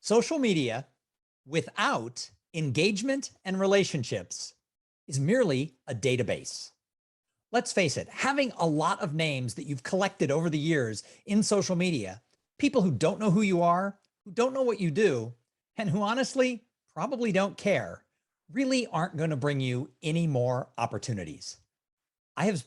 Social media without engagement and relationships is merely a database. Let's face it, having a lot of names that you've collected over the years in social media, people who don't know who you are, who don't know what you do, and who honestly probably don't care, really aren't going to bring you any more opportunities. I have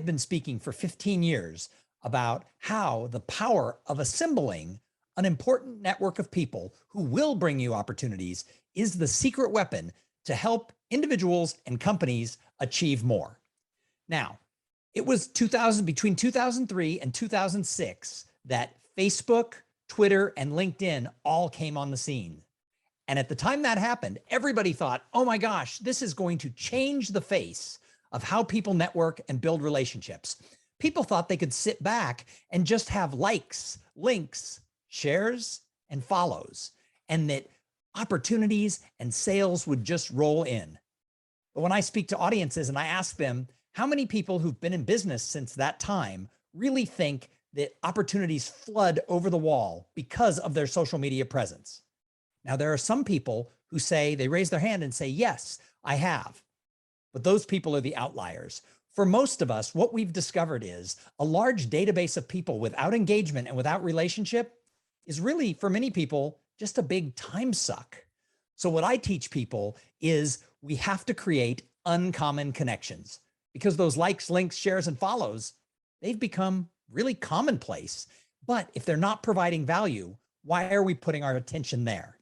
been speaking for 15 years about how the power of assembling an important network of people who will bring you opportunities is the secret weapon to help individuals and companies achieve more. Now, it was between 2003 and 2006 that Facebook, Twitter, and LinkedIn all came on the scene. And at the time that happened, everybody thought, oh my gosh, this is going to change the face of how people network and build relationships. People thought they could sit back and just have likes, links, shares, and follows, and that opportunities and sales would just roll in. But when I speak to audiences and I ask them, how many people who've been in business since that time really think that opportunities flood over the wall because of their social media presence? Now, there are some people who say, they raise their hand and say, yes, I have. But those people are the outliers. For most of us, what we've discovered is a large database of people without engagement and without relationship is really, for many people, just a big time suck. So what I teach people is we have to create uncommon connections, because those likes, links, shares, and follows, they've become really commonplace. But if they're not providing value, why are we putting our attention there?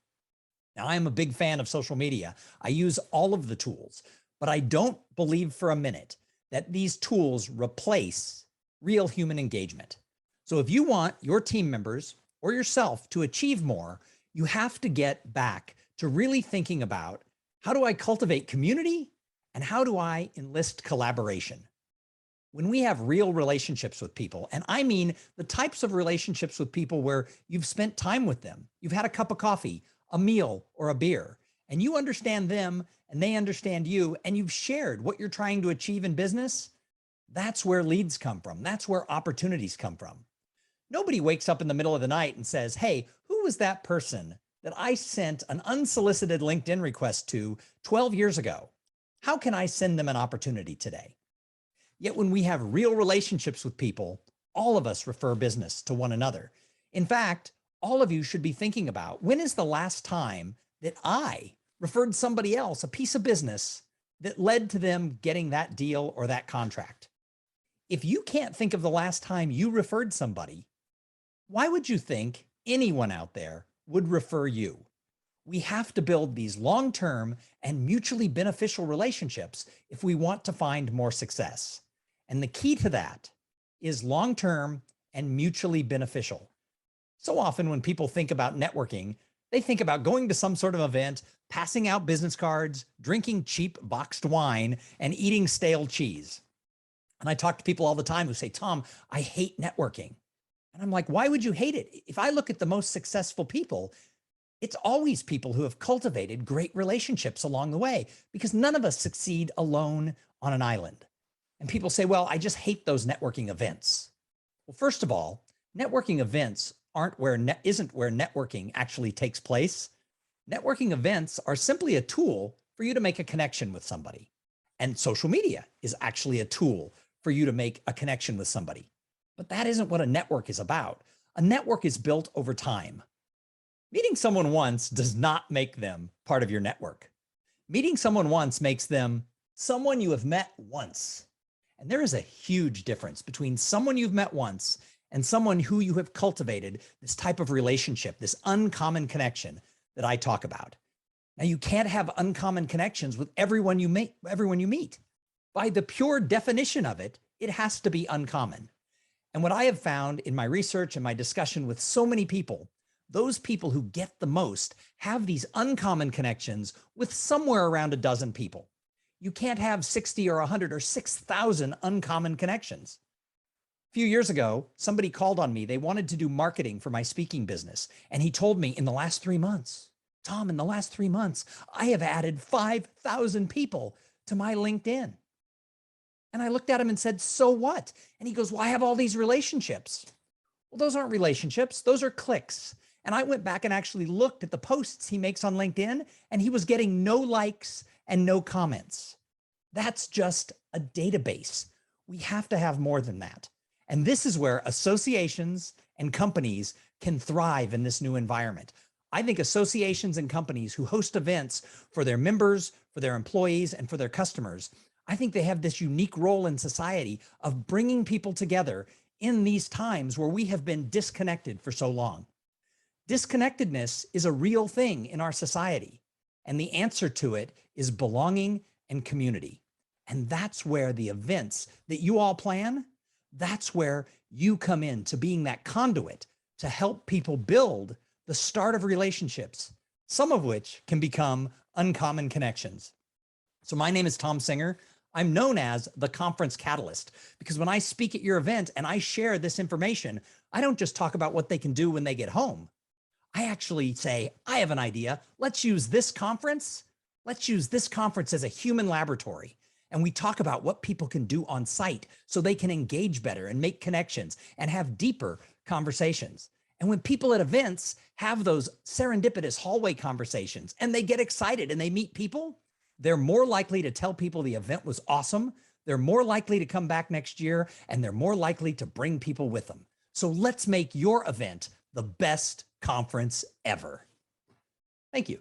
Now, I am a big fan of social media. I use all of the tools, but I don't believe for a minute that these tools replace real human engagement. So if you want your team members or yourself to achieve more, you have to get back to really thinking about, how do I cultivate community and how do I enlist collaboration? When we have real relationships with people, and I mean the types of relationships with people where you've spent time with them, you've had a cup of coffee, a meal, or a beer, and you understand them and they understand you, and you've shared what you're trying to achieve in business, that's where leads come from. That's where opportunities come from. Nobody wakes up in the middle of the night and says, hey, who was that person that I sent an unsolicited LinkedIn request to 12 years ago? How can I send them an opportunity today? Yet when we have real relationships with people, all of us refer business to one another. In fact, all of you should be thinking about, when is the last time that I referred somebody else a piece of business that led to them getting that deal or that contract? If you can't think of the last time you referred somebody, why would you think anyone out there would refer you? We have to build these long-term and mutually beneficial relationships if we want to find more success. And the key to that is long-term and mutually beneficial. So often when people think about networking, they think about going to some sort of event, passing out business cards, drinking cheap boxed wine, and eating stale cheese. And I talk to people all the time who say, Tom, I hate networking. And I'm like, why would you hate it? If I look at the most successful people, it's always people who have cultivated great relationships along the way, because none of us succeed alone on an island. And people say, well, I just hate those networking events. Well, first of all, networking events isn't where networking actually takes place. Networking events are simply a tool for you to make a connection with somebody. And social media is actually a tool for you to make a connection with somebody. But that isn't what a network is about. A network is built over time. Meeting someone once does not make them part of your network. Meeting someone once makes them someone you have met once. And there is a huge difference between someone you've met once and someone who you have cultivated this type of relationship, this uncommon connection that I talk about. Now, you can't have uncommon connections with everyone you meet. By the pure definition of it, it has to be uncommon. And what I have found in my research and my discussion with so many people, those people who get the most have these uncommon connections with somewhere around a dozen people. You can't have 60 or 100 or 6,000 uncommon connections. A few years ago, somebody called on me. They wanted to do marketing for my speaking business. And he told me, in the last 3 months, Tom, in the last 3 months, I have added 5,000 people to my LinkedIn. And I looked at him and said, so what? And he goes, well, I have all these relationships. Well, those aren't relationships. Those are clicks. And I went back and actually looked at the posts he makes on LinkedIn, and he was getting no likes and no comments. That's just a database. We have to have more than that. And this is where associations and companies can thrive in this new environment. I think associations and companies who host events for their members, for their employees, and for their customers, I think they have this unique role in society of bringing people together in these times where we have been disconnected for so long. Disconnectedness is a real thing in our society, and the answer to it is belonging and community. And that's where the events that you all plan, that's where you come in to being that conduit to help people build the start of relationships, some of which can become uncommon connections. So my name is Tom Singer. I'm known as the Conference Catalyst because when I speak at your event and I share this information, I don't just talk about what they can do when they get home. I actually say, I have an idea. Let's use this conference. Let's use this conference as a human laboratory. And we talk about what people can do on site so they can engage better and make connections and have deeper conversations. And when people at events have those serendipitous hallway conversations and they get excited and they meet people, they're more likely to tell people the event was awesome. They're more likely to come back next year, and they're more likely to bring people with them. So let's make your event the best conference ever. Thank you.